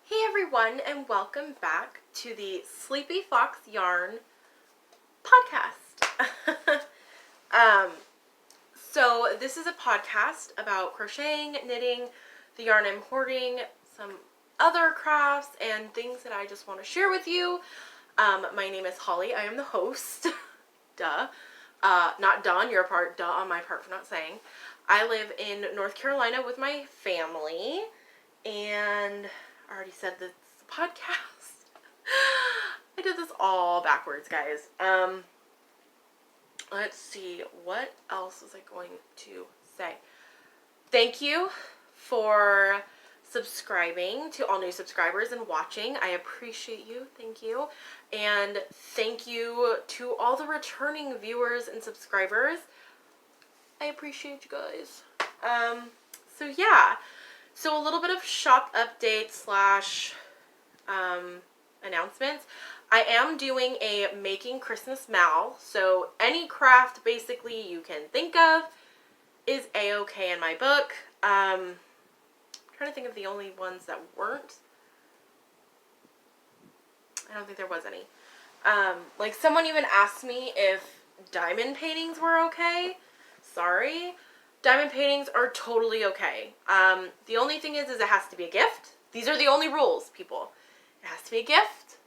Hey everyone, and welcome back to the Sleepy Fox Yarn podcast. So this is a podcast about crocheting, knitting, the yarn I'm hoarding, some other crafts, and things that I just want to share with you. My name is Holly. I am the host. Duh. Not duh on your part, duh on my part for not saying. I live in North Carolina with my family, and I already said this podcast. I did this all backwards, guys. Let's see, what else was I going to say? Thank you for subscribing, to all new subscribers and watching. I appreciate you. Thank you. And thank you to all the returning viewers and subscribers. I appreciate you guys. So yeah. So a little bit of shop update slash announcements. I am doing a Making Christmas Mal, so any craft basically you can think of is a-okay in my book. I'm trying to think of the only ones that weren't. I don't think there was any. Like someone even asked me if diamond paintings were okay. Sorry. Diamond paintings are totally okay. The only thing is it has to be a gift. These are the only rules, people. It has to be a gift,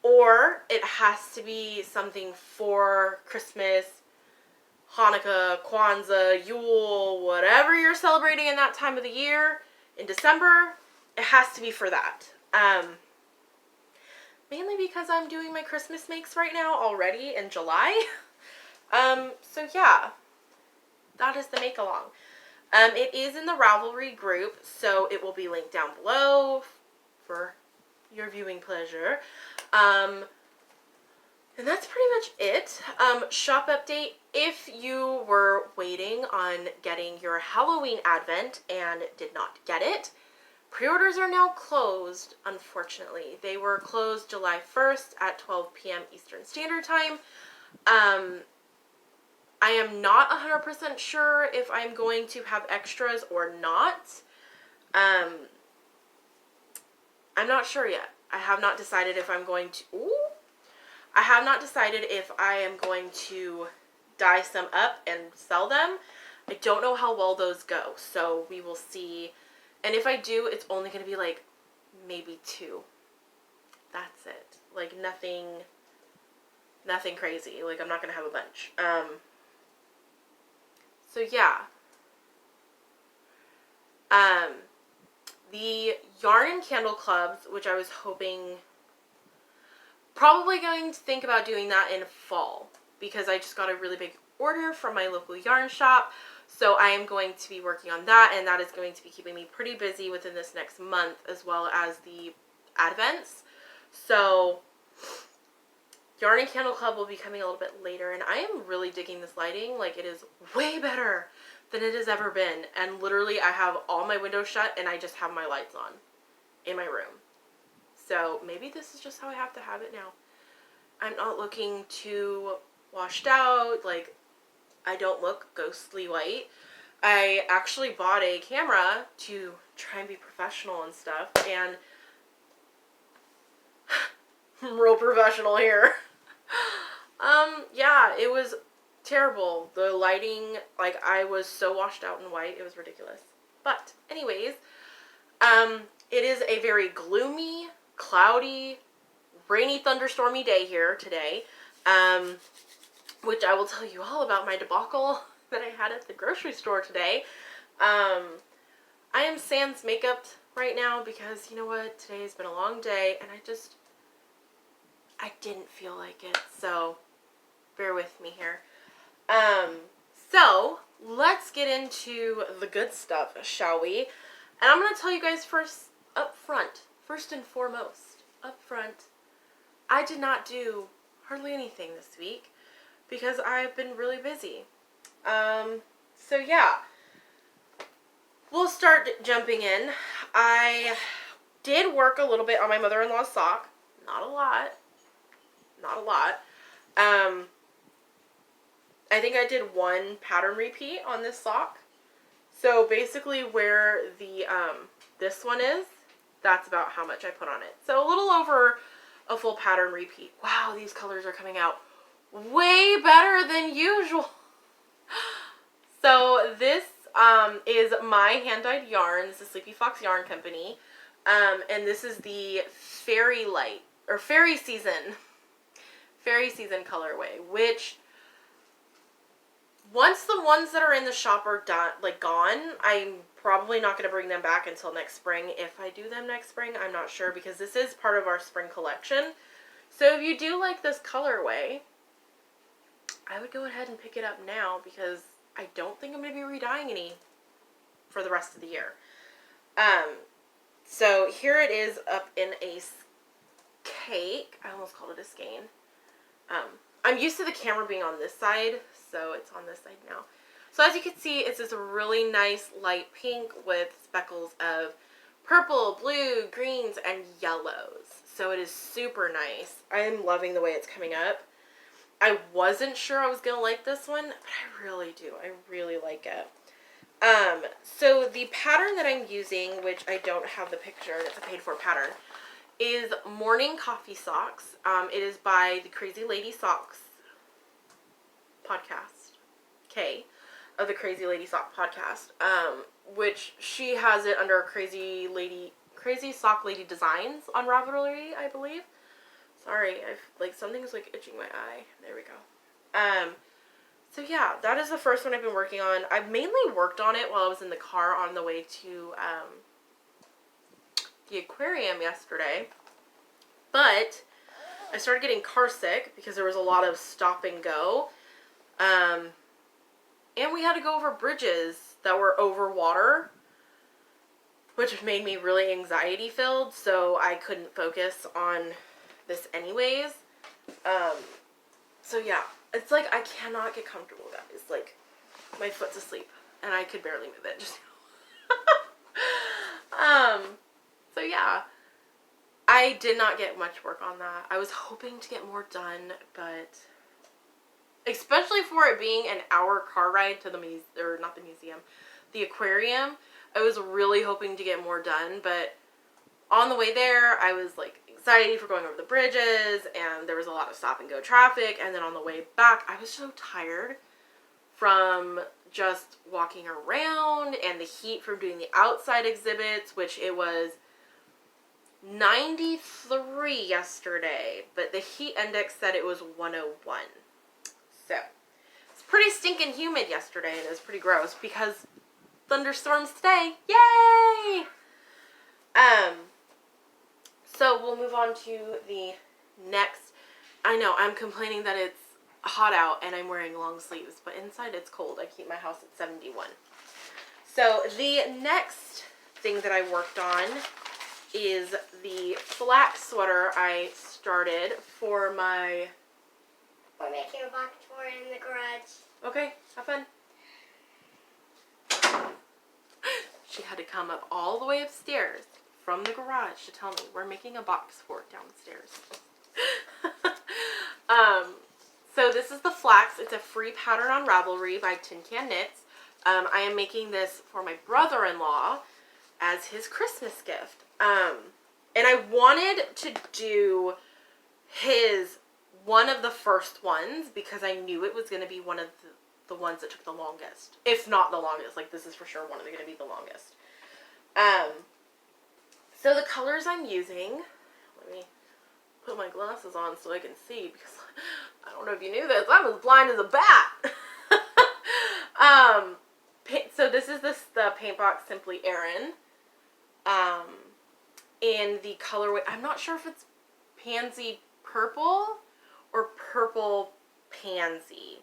or it has to be something for Christmas, Hanukkah, Kwanza, Yule, whatever you're celebrating in that time of the year. In December, it has to be for that. Mainly because I'm doing my Christmas makes right now already in July. So yeah. That is the make along. It is in the Ravelry group, so it will be linked down below for your viewing pleasure. And that's pretty much it. Shop update. If you were waiting on getting your Halloween advent and did not get it, pre-orders are now closed, unfortunately. They were closed July 1st at 12 p.m. Eastern Standard Time. I am not 100% sure if I'm going to have extras or not. I'm not sure yet. I have not decided if I'm going to... I have not decided if I am going to dye some up and sell them. I don't know how well those go, so we will see. And if I do, it's only going to be like maybe 2. That's it. Like nothing crazy. Like I'm not going to have a bunch. So yeah, the yarn and candle clubs, which I was hoping, probably going to think about doing that in fall, because I just got a really big order from my local yarn shop, so I am going to be working on that, and that is going to be keeping me pretty busy within this next month, as well as the advents. So Yarn and Candle Club will be coming a little bit later, and I am really digging this lighting. Like, it is way better than it has ever been. And literally, I have all my windows shut, and I just have my lights on in my room. So, maybe this is just how I have to have it now. I'm not looking too washed out. Like, I don't look ghostly white. I actually bought a camera to try and be professional and stuff, and I'm real professional here. Yeah, it was terrible. The lighting, like, I was so washed out in white, it was ridiculous. But, anyways, it is a very gloomy, cloudy, rainy, thunderstormy day here today, which I will tell you all about my debacle that I had at the grocery store today. I am sans makeup right now because, you know what, today has been a long day, and I didn't feel like it, so bear with me here. So let's get into the good stuff, shall we? And I'm going to tell you guys first and foremost, up front, I did not do hardly anything this week because I've been really busy. So yeah, we'll start jumping in. I did work a little bit on my mother-in-law's sock, not a lot. I think I did 1 pattern repeat on this sock. So basically where the, this one is, that's about how much I put on it. So a little over a full pattern repeat. Wow, these colors are coming out way better than usual. So this is my hand-dyed yarn. This is Sleepy Fox Yarn Company. And this is the Fairy Light, or Fairy Season colorway, which once the ones that are in the shop are done, like gone, I'm probably not going to bring them back until next spring. If I do them next spring, I'm not sure, because this is part of our spring collection. So if you do like this colorway, I would go ahead and pick it up now, because I don't think I'm going to be redying any for the rest of the year. So here it is up in a cake. I almost called it a skein. I'm used to the camera being on this side, so it's on this side now. So as you can see, it's this really nice light pink with speckles of purple, blue, greens, and yellows. So it is super nice. I'm loving the way it's coming up. I wasn't sure I was going to like this one, but I really do. I really like it. So the pattern that I'm using, which I don't have the picture, and it's a paid-for pattern, is Morning Coffee Socks. It is by the Crazy Lady Socks podcast, Kay, of the Crazy Lady Sock podcast, which she has it under Crazy Sock Lady Designs on Ravelry, I believe. Sorry, something's like itching my eye. There we go. So yeah, that is the first one I've been working on. I've mainly worked on it while I was in the car on the way to the aquarium yesterday. But I started getting car sick because there was a lot of stop and go. And we had to go over bridges that were over water, which made me really anxiety filled, so I couldn't focus on this anyways. So yeah, it's like I cannot get comfortable, guys. Like, my foot's asleep and I could barely move it just now. So yeah, I did not get much work on that. I was hoping to get more done, but especially for it being an hour car ride to the the aquarium, I was really hoping to get more done, but on the way there, I was like anxiety for going over the bridges, and there was a lot of stop and go traffic, and then on the way back, I was so tired from just walking around and the heat from doing the outside exhibits, which it was 93 yesterday, but the heat index said it was 101. So, it's pretty stinking humid yesterday, and it was pretty gross because thunderstorms today. Yay! So we'll move on to the next. I know, I'm complaining that it's hot out and I'm wearing long sleeves, but inside it's cold. I keep my house at 71. So the next thing that I worked on is the Flax sweater I started for my... We're making a box for it in the garage. Okay, have fun. She had to come up all the way upstairs from the garage to tell me we're making a box for it downstairs. So this is the Flax. It's a free pattern on Ravelry by TinCanKnits. I am making this for my brother-in-law as his Christmas gift. And I wanted to do one of the first ones because I knew it was going to be one of the ones that took the longest. If not the longest. Like, this is for sure one of them going to be the longest. So the colors I'm using, let me put my glasses on so I can see, because I don't know if you knew this, I'm as blind as a bat. So this is the Paintbox Simply Aran. In the colorway, I'm not sure if it's Pansy Purple or Purple Pansy,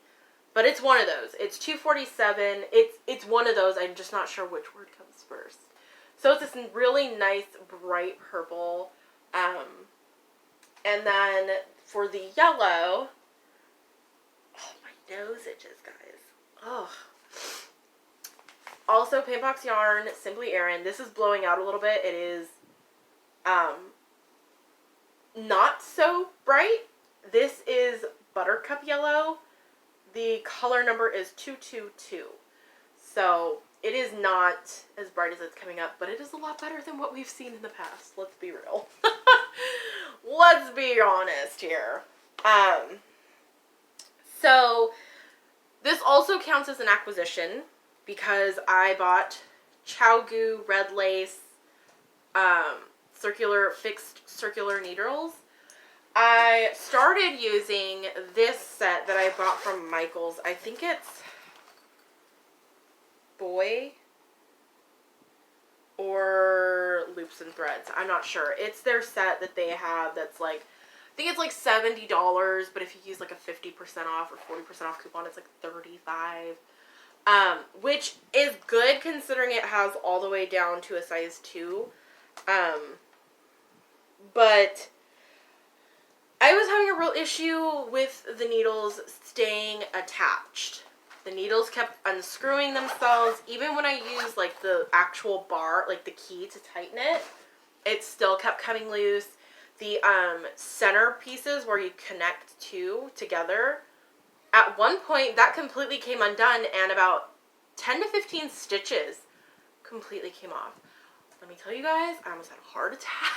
but it's one of those. It's 247. It's one of those. I'm just not sure which word comes first. So it's this really nice bright purple. And then for the yellow, oh, my nose itches, guys. Oh. Also Paintbox yarn, Simply Aran. This is blowing out a little bit. It is not so bright. This is Buttercup yellow. The color number is 222. So It is not as bright as it's coming up, but it is a lot better than what we've seen in the past. Let's be real. Let's be honest here. So this also counts as an acquisition because I bought Chowgoo red lace fixed circular needles. I started using this set that I bought from Michaels. I think it's Boy or Loops and Threads. I'm not sure. It's their set that they have that's like, I think it's like $70, but if you use like a 50% off or 40% off coupon, it's like $35. Which is good considering it has all the way down to a size 2. But I was having a real issue with the needles staying attached. The needles kept unscrewing themselves. Even when I used like the actual bar, like the key to tighten it, it still kept coming loose. The center pieces where you connect two together, at one point that completely came undone and about 10 to 15 stitches completely came off. Let me tell you guys, I almost had a heart attack.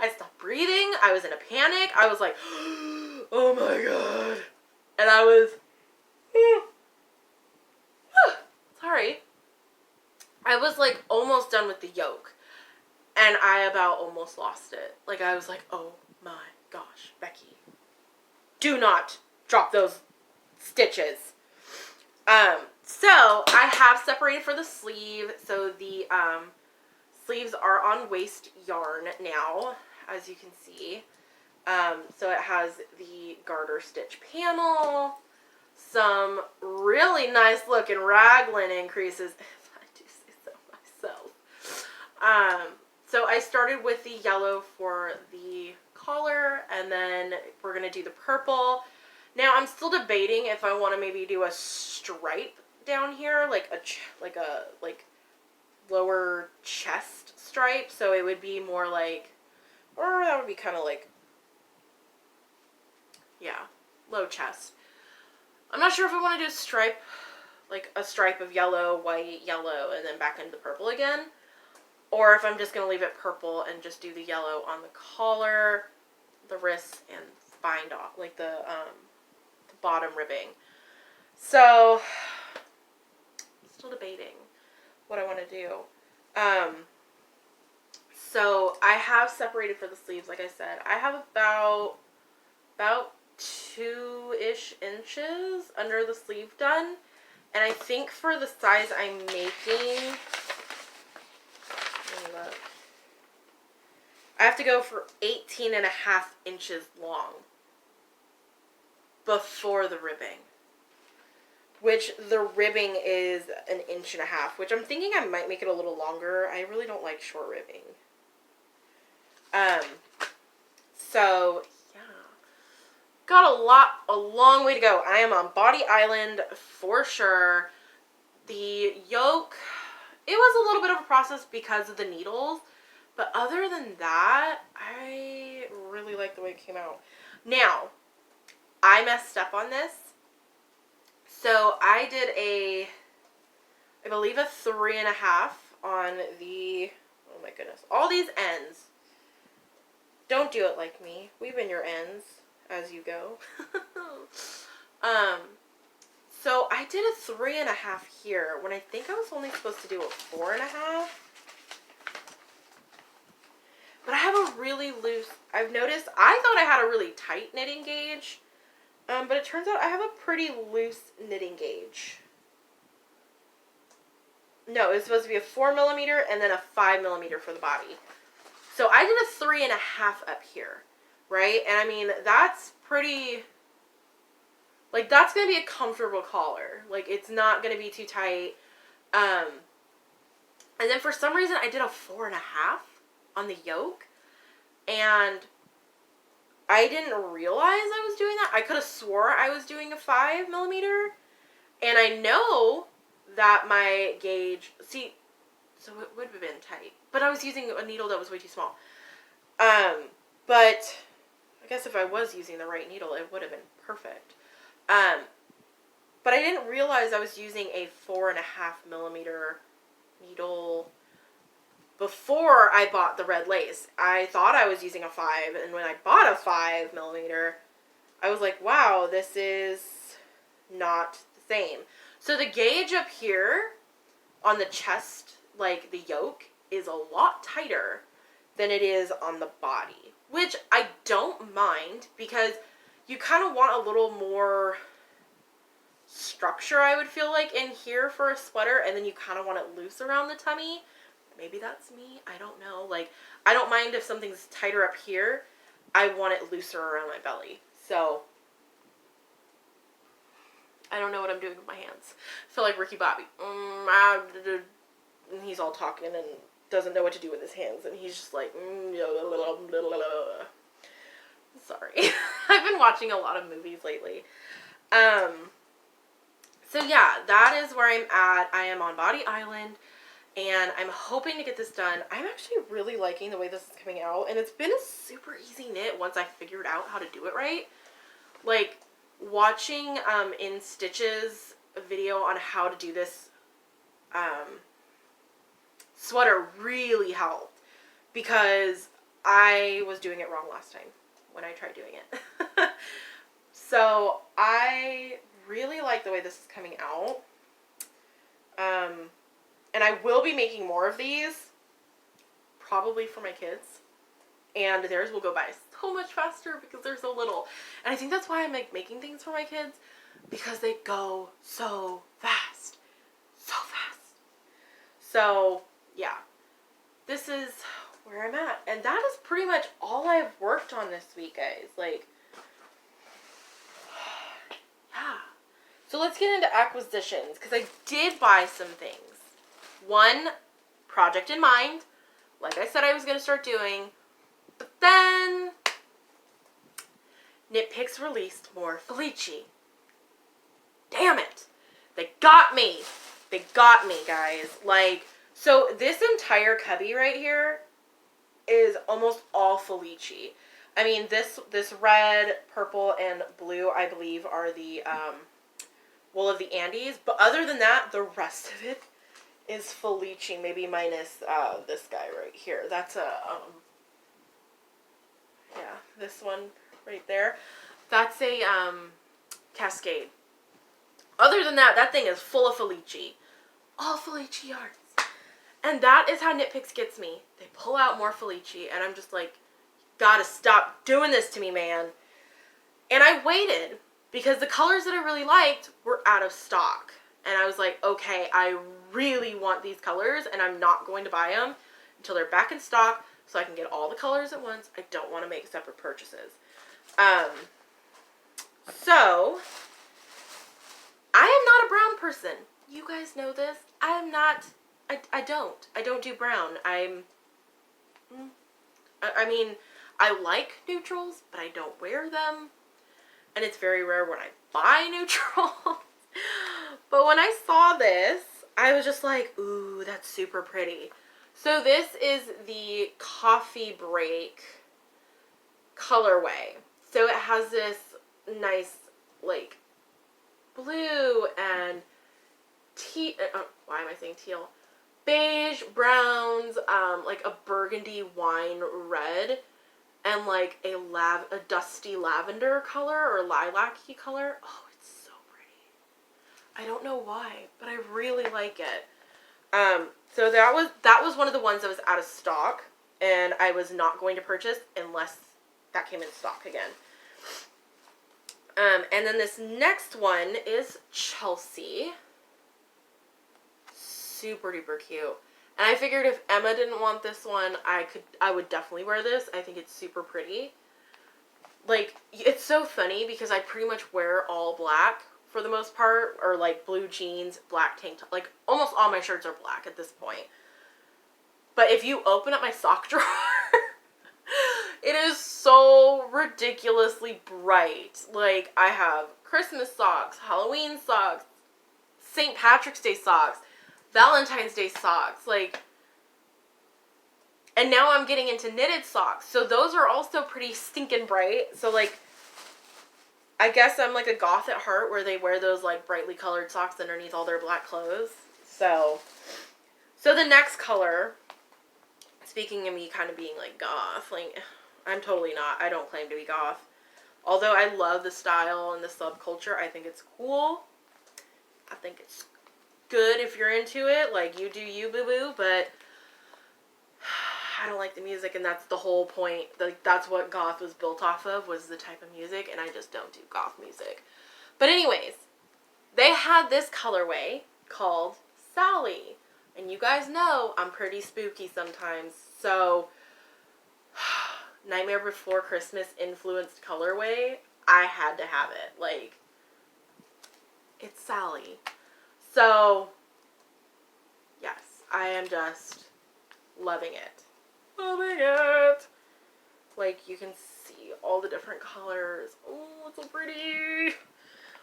I stopped breathing. I was in a panic. I was like, oh my god. And I was, sorry. I was like almost done with the yoke. And I about almost lost it. Like I was like, oh my gosh, Becky. Do not drop those stitches. So I have separated for the sleeve. So the sleeves are on waist yarn now, as you can see. So it has the garter stitch panel, some really nice looking raglan increases, if I do say so myself. So I started with the yellow for the collar, and then we're going to do the purple. Now I'm still debating if I want to maybe do a stripe down here, like a lower chest stripe, so it would be more like, or that would be kind of like, yeah, low chest. I'm not sure if I want to do a stripe, like a stripe of yellow, white, yellow, and then back into the purple again, or if I'm just going to leave it purple and just do the yellow on the collar, the wrists, and bind off, like the bottom ribbing. So, still debating what I want to do. So I have separated for the sleeves, like I said. I have about 2-ish inches under the sleeve done. And I think for the size I'm making, let me look, I have to go for 18.5 inches long before the ribbing. Which the ribbing is 1.5 inches, which I'm thinking I might make it a little longer. I really don't like short ribbing. So yeah, got a long way to go. I am on Body Island for sure. The yoke, it was a little bit of a process because of the needles, but other than that, I really like the way it came out. Now, I messed up on this. So I did I believe a 3.5 on the, oh my goodness, all these ends. Don't do it like me. Weave in your ends as you go. So I did a 3.5 here when I think I was only supposed to do a 4.5. But I have a really loose, I've noticed, I thought I had a really tight knitting gauge. But it turns out I have a pretty loose knitting gauge. No, it's supposed to be a 4mm and then a 5mm for the body. So I did a 3.5 up here, right? And I mean, that's pretty, like, that's going to be a comfortable collar. Like, it's not going to be too tight. And then for some reason, I did a 4.5 on the yoke. And I didn't realize I was doing that. I could have swore I was doing a 5mm. And I know that my gauge, see, so it would have been tight. But I was using a needle that was way too small. But I guess if I was using the right needle, it would have been perfect. But but I didn't realize I was using a 4.5 millimeter needle before I bought the red lace. I thought I was using a 5, and when I bought a 5 millimeter, I was like, wow, this is not the same. So the gauge up here on the chest, like the yoke, is a lot tighter than it is on the body, which I don't mind because you kind of want a little more structure, I would feel like, in here for a sweater, and then you kind of want it loose around the tummy. Maybe that's me. I don't know. Like, I don't mind if something's tighter up here. I want it looser around my belly. So, I don't know what I'm doing with my hands. I feel like Ricky Bobby. And he's all talking and doesn't know what to do with his hands. And he's just like, sorry. I've been watching a lot of movies lately. So yeah, that is where I'm at. I am on Body Island, and I'm hoping to get this done. I'm actually really liking the way this is coming out, and it's been a super easy knit once I figured out how to do it right. Like, watching In Stitch's video on how to do this sweater really helped, because I was doing it wrong last time when I tried doing it. So I really like the way this is coming out. And I will be making more of these, probably for my kids. And theirs will go by so much faster because they're so little. And I think that's why I'm like making things for my kids, because they go so fast. So fast. So, yeah. This is where I'm at. And that is pretty much all I've worked on this week, guys. Like, yeah. So let's get into acquisitions, because I did buy some things. One project in mind, like I said I was going to start doing, but then Knit Picks released more Felici. Damn it. They got me. They got me, guys. Like, so this entire cubby right here is almost all Felici. I mean, this red, purple, and blue, I believe, are the Wool of the Andes. But other than that, the rest of it is Felici, maybe minus this guy right here. That's a, yeah, this one right there. That's a Cascade. Other than that, that thing is full of Felici. All Felici yarns. And that is how Knit Picks gets me. They pull out more Felici, and I'm just like, gotta stop doing this to me, man. And I waited, because the colors that I really liked were out of stock. And I was like, okay, I really want these colors, and I'm not going to buy them until they're back in stock, so I can get all the colors at once. I don't want to make separate purchases. So, I am not a brown person. You guys know this. I am not, I don't do brown. I mean, I like neutrals, but I don't wear them. And it's very rare when I buy neutrals. But when I saw this, I was just like, ooh, that's super pretty. So this is the Coffee Break colorway. So it has this nice, like, blue and why am I saying teal? Beige, browns, like a burgundy wine red, and like a dusty lavender color or lilac-y color. Oh, it's so pretty. I don't know why, but I really like it. So that was one of the ones that was out of stock, and I was not going to purchase unless that came in stock again. And then this next one is Chelsea. Super duper cute. And I figured if Emma didn't want this one, I would definitely wear this. I think it's super pretty. Like, it's so funny because I pretty much wear all black for the most part, or like blue jeans, black tank top. Like, almost all my shirts are black at this point. But if you open up my sock drawer, it is so ridiculously bright. Like, I have Christmas socks, Halloween socks, St. Patrick's Day socks, Valentine's Day socks, like, and now I'm getting into knitted socks, so those are also pretty stinking bright. So, like, I guess I'm like a goth at heart where they wear those like brightly colored socks underneath all their black clothes. So the next color, speaking of me kind of being like goth, like I'm totally not. I don't claim to be goth. Although I love the style and the subculture, I think it's cool. I think it's good if you're into it. Like, you do you, boo-boo, but I don't like the music, and that's the whole point. Like, that's what goth was built off of, was the type of music, and I just don't do goth music. But anyways, they had this colorway called Sally. And you guys know I'm pretty spooky sometimes, so Nightmare Before Christmas influenced colorway, I had to have it. Like, it's Sally. So, yes, I am just loving it. Loving it! Like, you can see all the different colors. Oh, it's so pretty!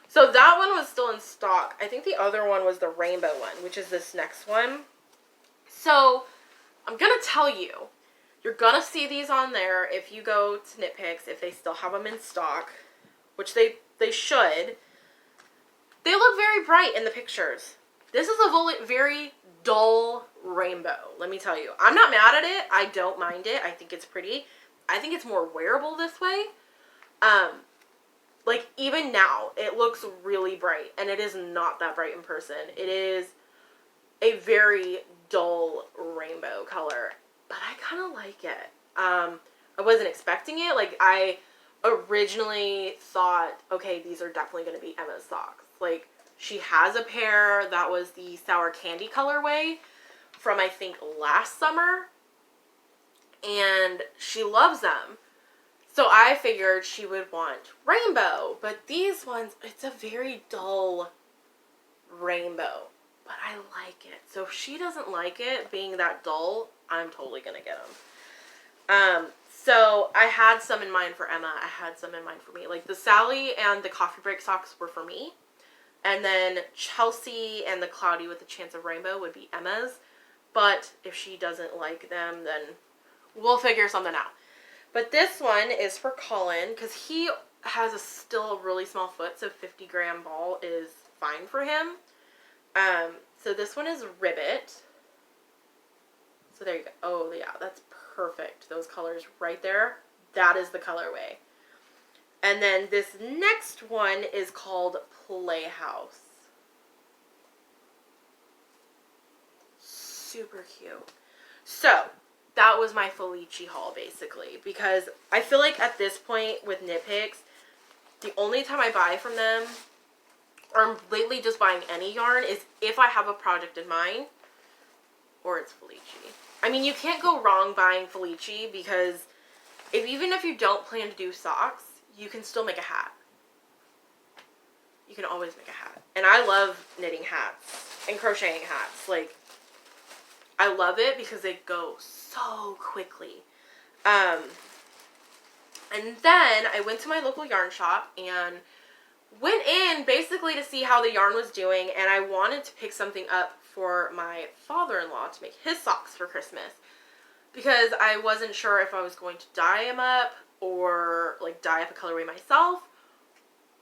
So that one was still in stock. I think the other one was the rainbow one, which is this next one. So, I'm going to tell you, you're going to see these on there if you go to Knitpicks, if they still have them in stock, which they should. They look very bright in the pictures. This is a very dull rainbow, let me tell you. I'm not mad at it. I don't mind it. I think it's pretty. I think it's more wearable this way. Like, even now, it looks really bright, and it is not that bright in person. It is a very dull rainbow color, but I kind of like it. I wasn't expecting it. Like, I originally thought, okay, these are definitely going to be Emma's socks. Like, she has a pair that was the Sour Candy colorway from, I think, last summer, and she loves them. So I figured she would want rainbow, but these ones, it's a very dull rainbow, but I like it. So if she doesn't like it being that dull, I'm totally going to get them. So I had some in mind for Emma. I had some in mind for me. Like, the Sally and the Coffee Break socks were for me. And then Chelsea and the Cloudy with a Chance of Rainbow would be Emma's. But if she doesn't like them, then we'll figure something out. But this one is for Colin, because he has still a really small foot, so 50-gram ball is fine for him. So this one is Ribbit. So there you go. Oh, yeah, that's perfect. Those colors right there, that is the colorway. And then this next one is called Playhouse. Super cute. So, that was my Felici haul, basically, because I feel like at this point with Knitpicks, the only time I buy from them, or I'm lately just buying any yarn, is if I have a project in mind, or it's Felici. I mean, you can't go wrong buying Felici, because even if you don't plan to do socks, you can still make a hat. You can always make a hat. And I love knitting hats and crocheting hats. Like, I love it because they go so quickly. And then I went to my local yarn shop and went in basically to see how the yarn was doing, and I wanted to pick something up for my father-in-law to make his socks for Christmas, because I wasn't sure if I was going to dye him up or like dye up a colorway myself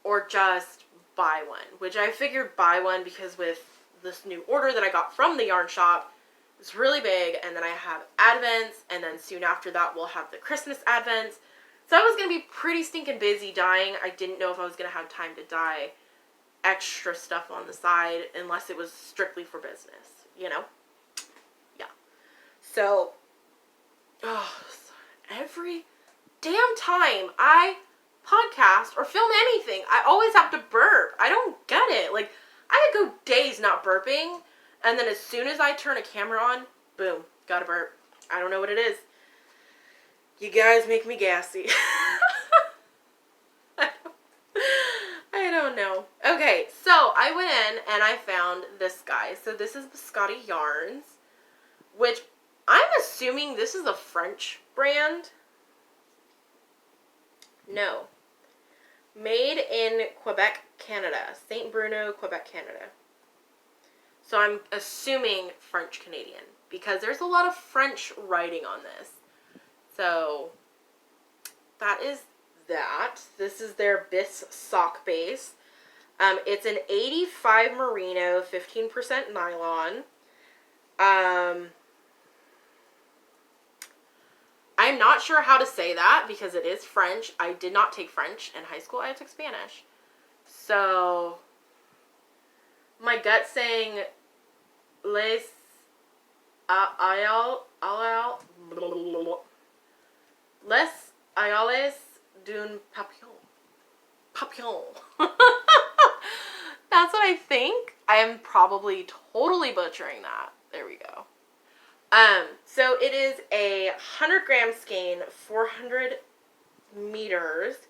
or just buy one, which I figured buy one because with this new order that I got from the yarn shop, it's really big, and then I have Advents, and then soon after that we'll have the Christmas Advents. So I was going to be pretty stinking busy dyeing. I didn't know if I was going to have time to dye extra stuff on the side unless it was strictly for business, you know? Yeah. So, every damn time I podcast or film anything, I always have to burp. I don't get it. Like, I could go days not burping, and then as soon as I turn a camera on, boom, gotta burp. I don't know what it is. You guys make me gassy. I don't know. Okay, so I went in and I found this guy. So this is the Scottie Yarns, which I'm assuming this is a French brand. No. Made in Quebec, Canada. St. Bruno, Quebec, Canada. So I'm assuming French-Canadian, because there's a lot of French writing on this. So that is that. This is their Bis sock base. It's an 85 merino, 15% nylon. I'm not sure how to say that because it is French. I did not take French in high school. I took Spanish. So, my gut's saying les ailes d'un papillon. Papillon. That's what I think. I am probably totally butchering that. There we go. So it is a 100-gram skein, 400 meters,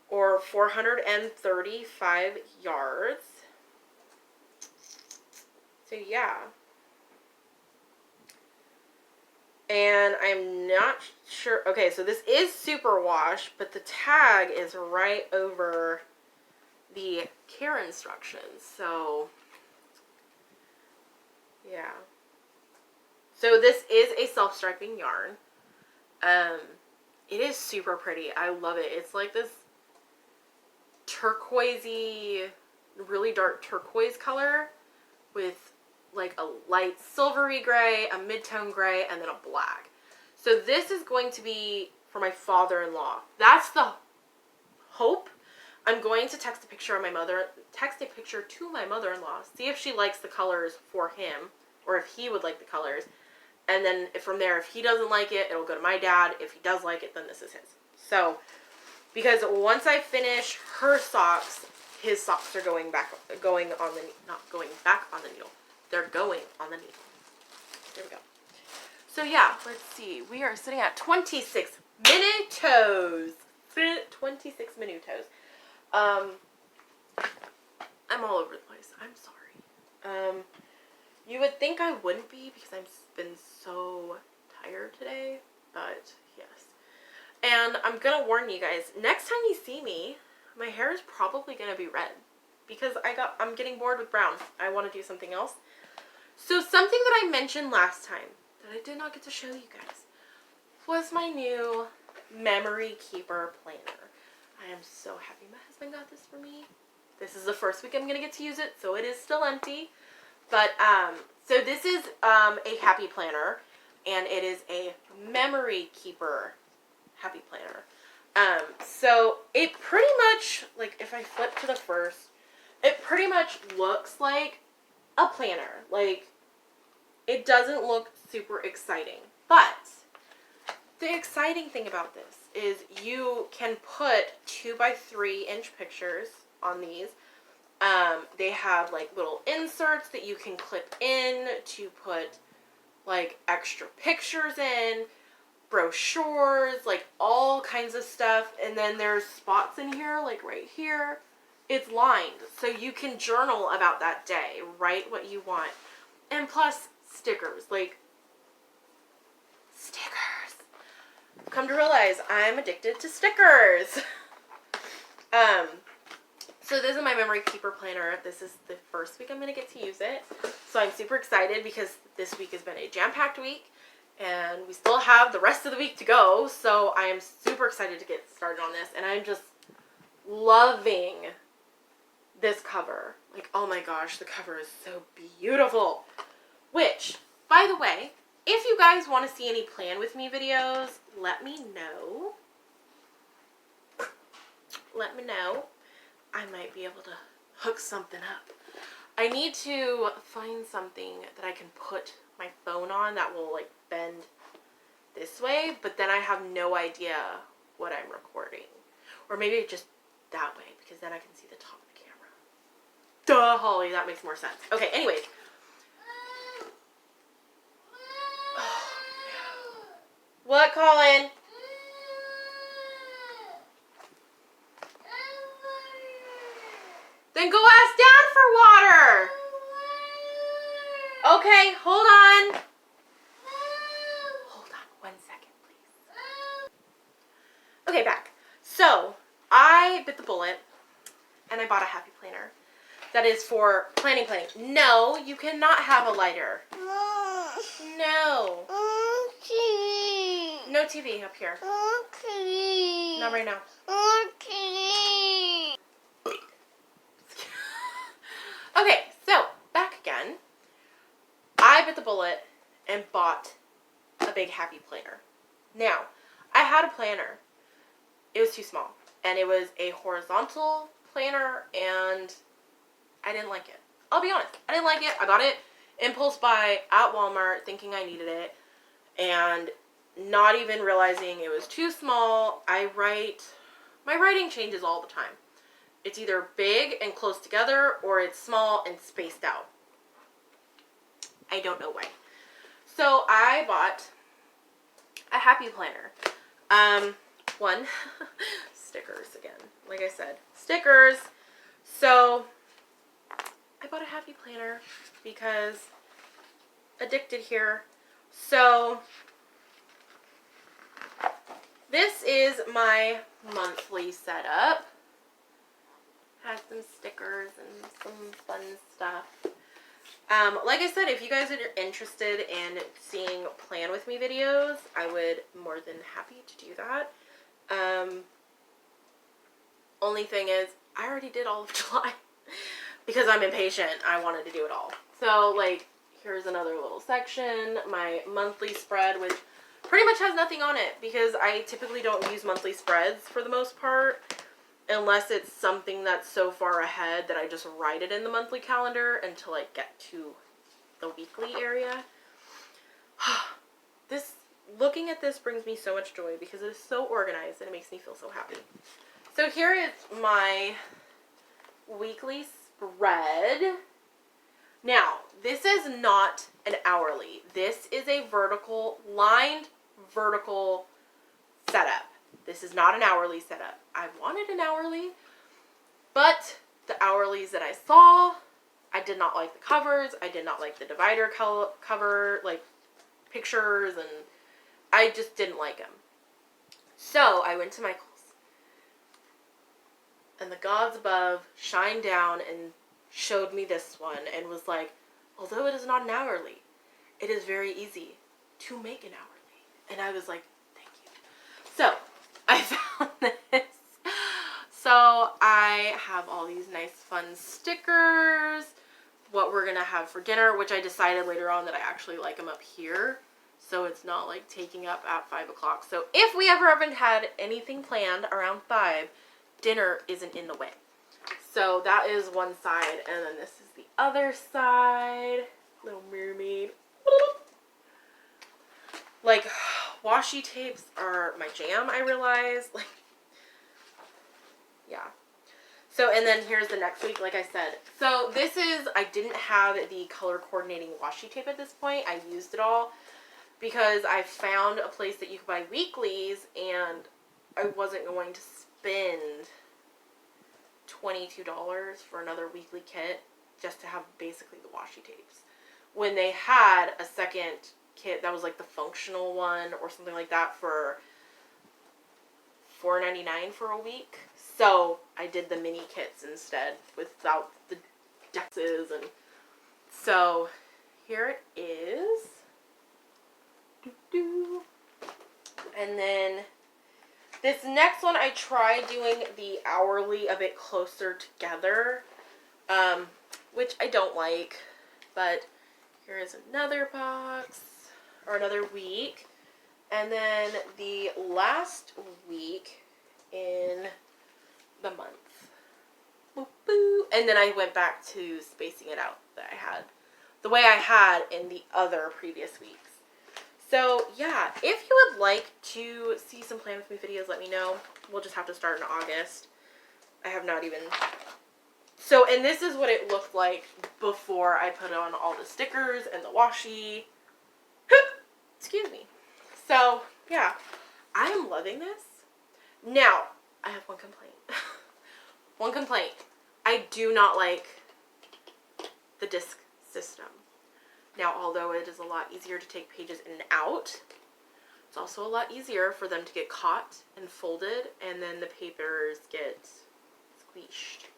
or 435 yards. So yeah. And I'm not sure. Okay, so this is superwash, but the tag is right over the care instructions. So yeah. So this is a self-striping yarn. It is super pretty. I love it. It's like this turquoisey, really dark turquoise color with like a light silvery gray, a mid-tone gray, and then a black. So this is going to be for my father-in-law. That's the hope. I'm going to text a picture to my mother-in-law, see if she likes the colors for him, or if he would like the colors. And then from there, if he doesn't like it, it'll go to my dad. If he does like it, then this is his. So, because once I finish her socks, his socks are going on the, not going back on the needle. They're going on the needle. There we go. So yeah, let's see. We are sitting at 26 minutos. 26 minutos. I'm all over the place. I'm sorry. You would think I wouldn't be because I've been so tired today, but yes. And I'm gonna warn you guys, next time you see me, my hair is probably gonna be red because I'm getting bored with brown. I want to do something else. So something that I mentioned last time that I did not get to show you guys was my new memory keeper planner. I am so happy my husband got this for me. This is the first week I'm gonna get to use it, so it is still empty. But, so this is, a happy planner, and it is a memory keeper happy planner. So it pretty much, like, if I flip to the first, it pretty much looks like a planner. Like, it doesn't look super exciting. But the exciting thing about this is you can put 2x3 inch pictures on these. They have like little inserts that you can clip in to put like extra pictures in, brochures, like all kinds of stuff. And then there's spots in here, like right here. It's lined, so you can journal about that day, write what you want. And plus stickers, like stickers. Come to realize I'm addicted to stickers. So this is my memory keeper planner. This is the first week I'm going to get to use it. So I'm super excited because this week has been a jam-packed week and we still have the rest of the week to go. So I am super excited to get started on this, and I'm just loving this cover. Like, oh my gosh, the cover is so beautiful. Which, by the way, if you guys want to see any plan with me videos, let me know. Let me know. I might be able to hook something up. I need to find something that I can put my phone on that will like bend this way, but then I have no idea what I'm recording. Or maybe just that way, because then I can see the top of the camera. Duh, Holly, that makes more sense. Okay, anyways. Oh, no. What, Colin? Then go ask Dad for water. Okay, hold on. Hold on 1 second, please. Okay, back. So, I bit the bullet and I bought a happy planner that is for planning. No, you cannot have a lighter. No. No TV up here. Okay. Not right now. Okay. Okay, so back again. I bit the bullet and bought a big happy planner. Now, I had a planner. It was too small. And it was a horizontal planner, and I didn't like it. I'll be honest. I didn't like it. I got it impulse buy at Walmart thinking I needed it, and not even realizing it was too small. My writing changes all the time. It's either big and close together, or it's small and spaced out. I don't know why. So I bought a happy planner. One, stickers again. Like I said, stickers. So I bought a happy planner because addicted here. So this is my monthly setup. Has some stickers and some fun stuff. Like I said, if you guys are interested in seeing plan with me videos, I would more than happy to do that. Only thing is, I already did all of July because I'm impatient. I wanted to do it all. So, like, here's another little section. My monthly spread, which pretty much has nothing on it because I typically don't use monthly spreads for the most part, unless it's something that's so far ahead that I just write it in the monthly calendar until I get to the weekly area. Looking at this brings me so much joy because it is so organized and it makes me feel so happy. So here is my weekly spread. Now, this is not an hourly. This is a lined vertical setup. This is not an hourly setup. I wanted an hourly, but the hourlies that I saw, I did not like the covers. I did not like the divider cover, like pictures, and I just didn't like them. So I went to Michael's, and the gods above shined down and showed me this one and was like, although it is not an hourly, it is very easy to make an hourly. And I was like, thank you. So I found this. So I have all these nice fun stickers, what we're going to have for dinner, which I decided later on that I actually like them up here. So it's not like taking up at 5 o'clock. So if we ever haven't had anything planned around 5, dinner isn't in the way. So that is one side. And then this is the other side. Little mermaid. Like, washi tapes are my jam, I realize. Like, yeah. So, and then here's the next week, like I said. So this is, I didn't have the color coordinating washi tape at this point. I used it all because I found a place that you could buy weeklies, and I wasn't going to spend $22 for another weekly kit just to have basically the washi tapes, when they had a second kit that was like the functional one or something like that for $4.99 for a week. So I did the mini kits instead without the dexes. And so here it is. And then this next one, I tried doing the hourly a bit closer together, which I don't like, but here is another box, or another week, and then the last week in the month. Boop, boop. And then I went back to spacing it out that I had, the way I had in the other previous weeks. So, yeah, if you would like to see some Plan With Me videos, let me know. We'll just have to start in August. I have not even... So, and this is what it looked like before I put on all the stickers and the washi. Excuse me. So, yeah, I am loving this. Now, I have one complaint. One complaint. I do not like the disc system. Now, although it is a lot easier to take pages in and out, it's also a lot easier for them to get caught and folded, and then the papers get squeezed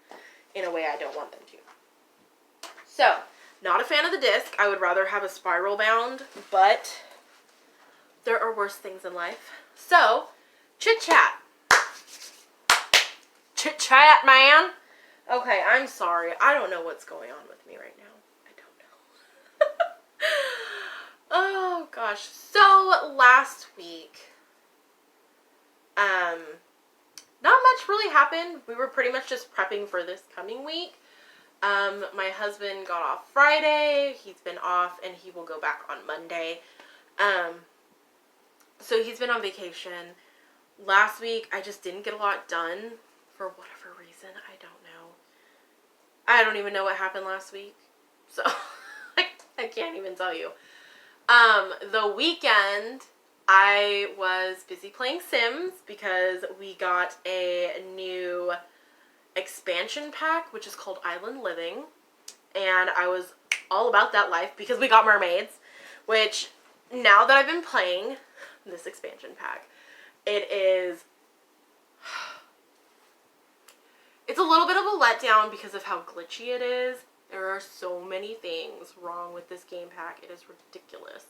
in a way I don't want them to. So, not a fan of the disc. I would rather have a spiral bound, but there are worse things in life. So, Chit Chat. Chit Chat, man. Okay, I'm sorry. I don't know what's going on with me right now. I don't know. Oh, gosh. So, last week, not much really happened. We were pretty much just prepping for this coming week. My husband got off Friday. He's been off, and he will go back on Monday. So he's been on vacation. Last week, I just didn't get a lot done for whatever reason. I don't know. I don't even know what happened last week. So, I can't even tell you. The weekend, I was busy playing Sims because we got a new expansion pack, which is called Island Living. And I was all about that life because we got mermaids, which now that I've been playing this expansion pack, it's a little bit of a letdown because of how glitchy it is. There are so many things wrong with this game pack. It is ridiculous.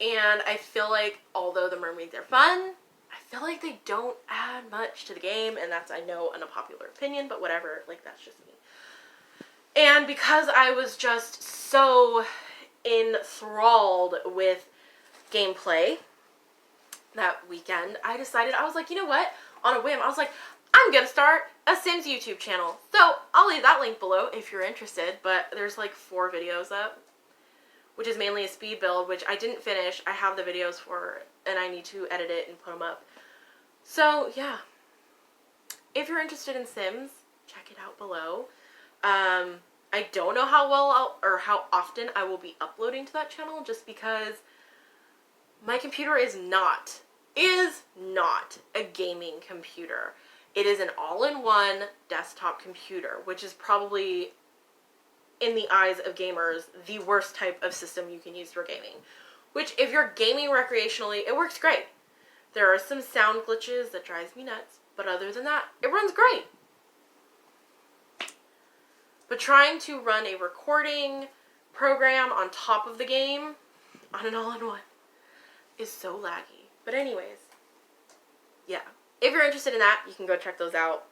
And I feel like, although the mermaids are fun, I feel like they don't add much to the game, and that's, I know, an unpopular opinion, but whatever, like, that's just me. And because I was just so enthralled with gameplay that weekend, I decided, I was like, you know what, on a whim, I was like, I'm gonna start a Sims YouTube channel. So, I'll leave that link below if you're interested, but there's like 4 videos up, which is mainly a speed build, which I didn't finish. I have the videos for it, and I need to edit it and put them up. So, yeah. If you're interested in Sims, check it out below. I don't know how well or how often I will be uploading to that channel, just because my computer is not a gaming computer. It is an all-in-one desktop computer, which is probably, in the eyes of gamers, the worst type of system you can use for gaming. Which, if you're gaming recreationally, it works great. There are some sound glitches that drives me nuts, but other than that, it runs great. But trying to run a recording program on top of the game, on an all-in-one, is so laggy. But anyways, yeah. If you're interested in that, you can go check those out.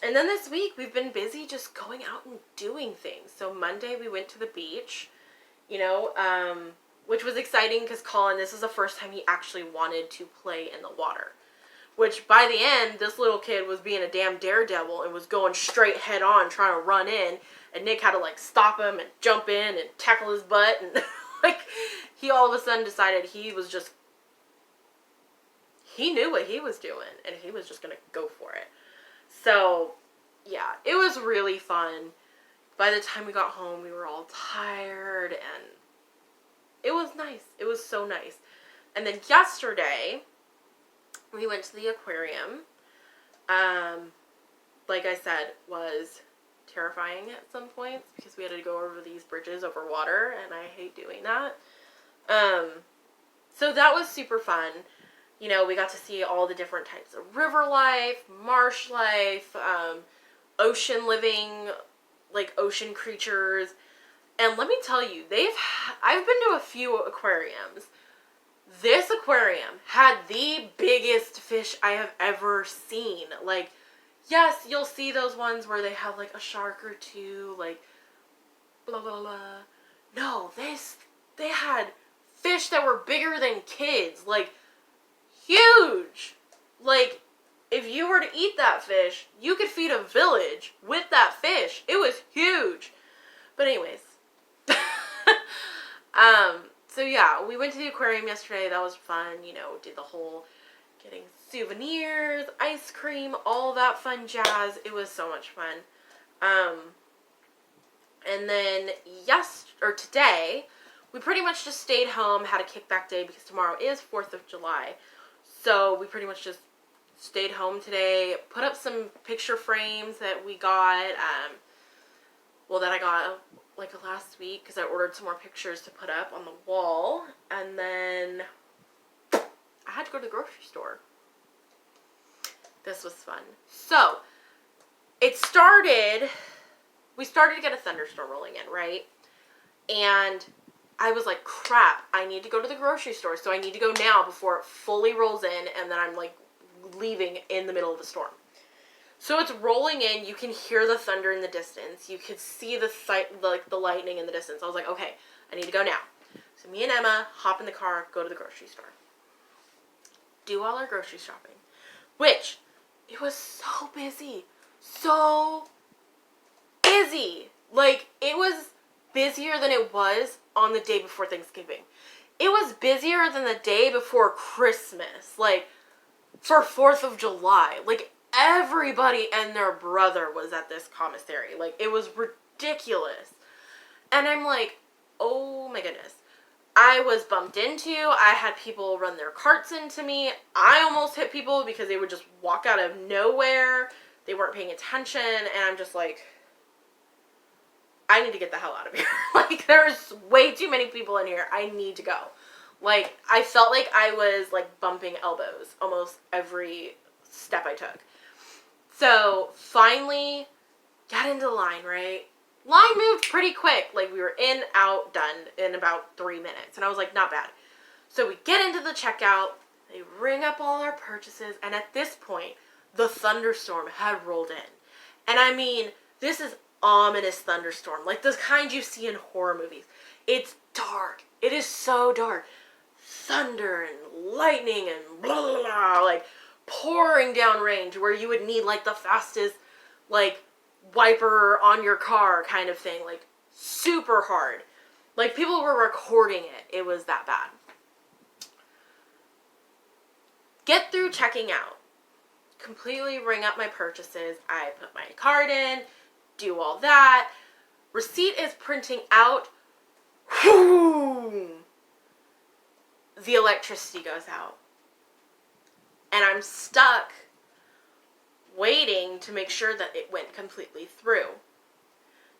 And then this week, we've been busy just going out and doing things. So Monday, we went to the beach, you know, which was exciting because Colin, this is the first time he actually wanted to play in the water. Which, by the end, this little kid was being a damn daredevil and was going straight head on trying to run in. And Nick had to, like, stop him and jump in and tackle his butt. And, like, he all of a sudden decided he was just... He knew what he was doing, and he was just going to go for it. So, yeah, it was really fun. By the time we got home, we were all tired, and it was nice. It was so nice. And then yesterday, we went to the aquarium. Like I said, was terrifying at some points, because we had to go over these bridges over water, and I hate doing that. So that was super fun. You know, we got to see all the different types of river life, marsh life, ocean living, like ocean creatures. And let me tell you, I've been to a few aquariums. This aquarium had the biggest fish I have ever seen. Like, yes, you'll see those ones where they have like a shark or two, like, blah, blah, blah. No, they had fish that were bigger than kids. Like, huge. Like, if you were to eat that fish, you could feed a village with that fish. It was huge. But anyways. So yeah, we went to the aquarium yesterday. That was fun. You know, did the whole getting souvenirs, ice cream, all that fun jazz. It was so much fun. And then today, we pretty much just stayed home, had a kickback day because tomorrow is 4th of July. So we pretty much just stayed home today, put up some picture frames that we got, that I got like last week because I ordered some more pictures to put up on the wall. And then I had to go to the grocery store. This was fun. So we started to get a thunderstorm rolling in, right? And I was like, crap, I need to go to the grocery store, so I need to go now before it fully rolls in, and then I'm like leaving in the middle of the storm. So it's rolling in, you can hear the thunder in the distance, you could see the lightning in the distance. I was like, okay, I need to go now. So me and Emma hop in the car, go to the grocery store. Do all our grocery shopping. Which, it was so busy. So busy. Like, it was busier than it was on the day before Thanksgiving. It was busier than the day before Christmas. Like, for 4th of July. Like, everybody and their brother was at this commissary. Like, it was ridiculous. And I'm like, oh my goodness. I was bumped into. I had people run their carts into me. I almost hit people because they would just walk out of nowhere. They weren't paying attention. And I'm just like, I need to get the hell out of here. Like, there's way too many people in here. I need to go. Like, I felt like I was, like, bumping elbows almost every step I took. So, finally, got into the line, right? Line moved pretty quick. Like, we were in, out, done in about 3 minutes. And I was like, not bad. So, we get into the checkout. They ring up all our purchases. And at this point, the thunderstorm had rolled in. And I mean, this is ominous thunderstorm. Like, the kind you see in horror movies. It's dark. It is so dark. Thunder and lightning and blah, blah, blah, like, pouring down rain to where you would need, like, the fastest, like, wiper on your car kind of thing. Like, super hard. Like, people were recording it. It was that bad. Get through checking out. Completely ring up my purchases. I put my card in. Do all that. Receipt is printing out. Whew! The electricity goes out. And I'm stuck waiting to make sure that it went completely through.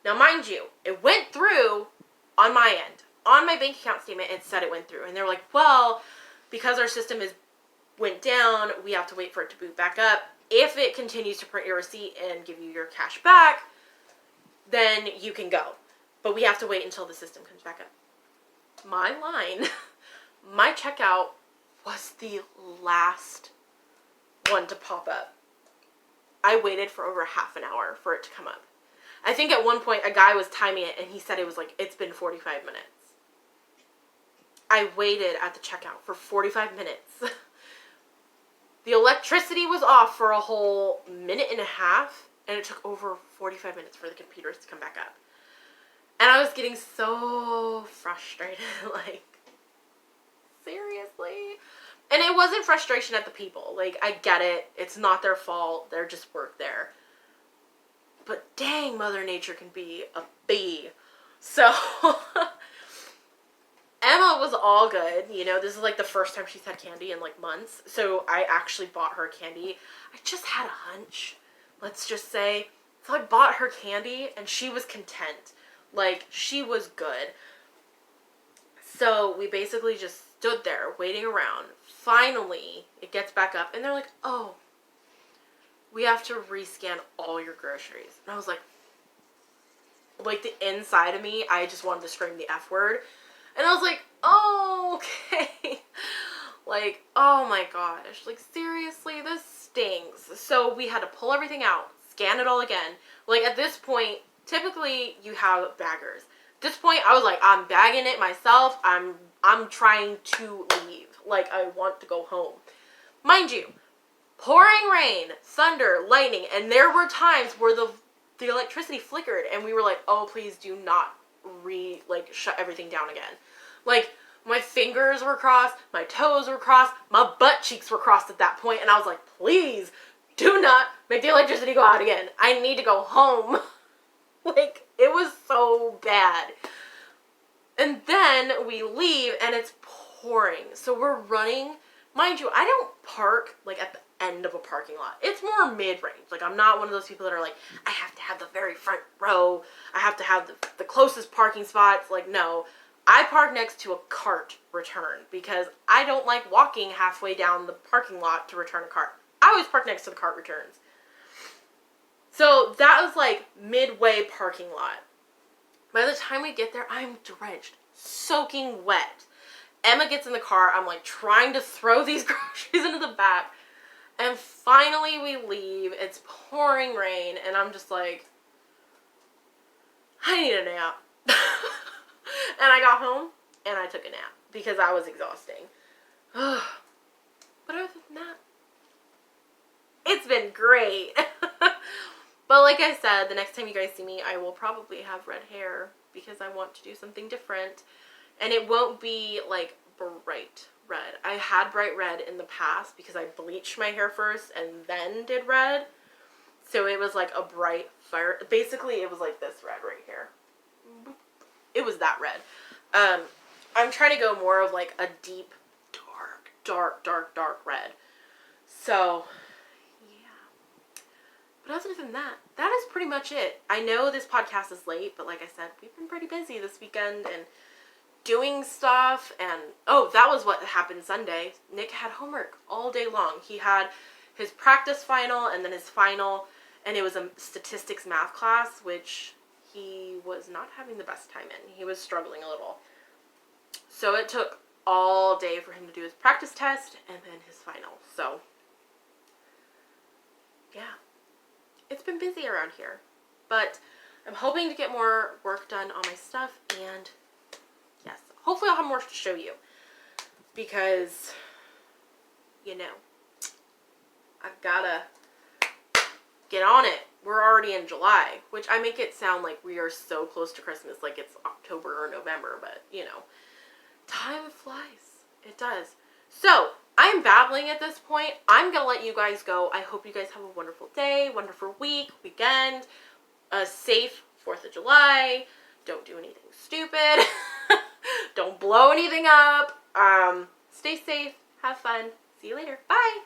Now, mind you, it went through on my end. On my bank account statement, it said it went through. And they were like, well, because our system went down, we have to wait for it to boot back up. If it continues to print your receipt and give you your cash back, then you can go. But we have to wait until the system comes back up. My line, my checkout was the last one to pop up. I waited for over half an hour for it to come up. I think at one point a guy was timing it and he said it was like, it's been 45 minutes. I waited at the checkout for 45 minutes. The electricity was off for a whole minute and a half, and it took over 45 minutes for the computers to come back up. And I was getting so frustrated, like, seriously? And it wasn't frustration at the people. Like, I get it. It's not their fault. They're just work there. But dang, Mother Nature can be a bee. So, Emma was all good. You know, this is like the first time she's had candy in like months. So I actually bought her candy. I just had a hunch, let's just say. So I bought her candy and she was content. Like, she was good. So we basically just stood there waiting around. Finally, it gets back up and they're like, oh, we have to rescan all your groceries. And I was like the inside of me, I just wanted to scream the F word. And I was like, oh, okay. Like, oh my gosh. Like, seriously, this stinks. So we had to pull everything out, scan it all again. Like, at this point, typically you have baggers. At this point, I was like, I'm bagging it myself. I'm trying to leave. Like, I want to go home. Mind you, pouring rain, thunder, lightning, and there were times where the electricity flickered, and we were like, oh, please do not shut everything down again. Like, my fingers were crossed, my toes were crossed, my butt cheeks were crossed at that point, and I was like, please do not make the electricity go out again. I need to go home. Like, it was so bad. And then we leave, and it's pouring. So we're running. Mind you, I don't park, like, at the end of a parking lot. It's more mid-range. Like, I'm not one of those people that are like, I have to have the very front row. I have to have the closest parking spots. Like, no. I park next to a cart return because I don't like walking halfway down the parking lot to return a cart. I always park next to the cart returns. So that was like midway parking lot. By the time we get there, I'm drenched. soaking wet. Emma gets in the car. I'm like trying to throw these groceries into the back. And finally we leave. It's pouring rain. And I'm just like, I need a nap. And I got home and I took a nap because I was exhausting. But other than that, it's been great. But like I said, the next time you guys see me, I will probably have red hair because I want to do something different. And it won't be like bright red. I had bright red in the past because I bleached my hair first and then did red. So it was like a bright fire. Basically, it was like this red right here. It was that red. I'm trying to go more of like a deep, dark red. So, yeah. But other than that, that is pretty much it. I know this podcast is late, but like I said, we've been pretty busy this weekend and doing stuff. And, oh, that was what happened Sunday. Nick had homework all day long. He had his practice final and then his final, and it was a statistics math class, which he was not having the best time in. He was struggling a little. So it took all day for him to do his practice test and then his final. So, yeah. It's been busy around here. But I'm hoping to get more work done on my stuff. And, yes, hopefully I'll have more to show you. Because, you know, I've got to get on it. We're already in July, which I make it sound like we are so close to Christmas, like it's October or November, but, you know, time flies. It does. So, I'm babbling at this point. I'm going to let you guys go. I hope you guys have a wonderful day, wonderful week, weekend, a safe 4th of July. Don't do anything stupid. Don't blow anything up. Stay safe. Have fun. See you later. Bye.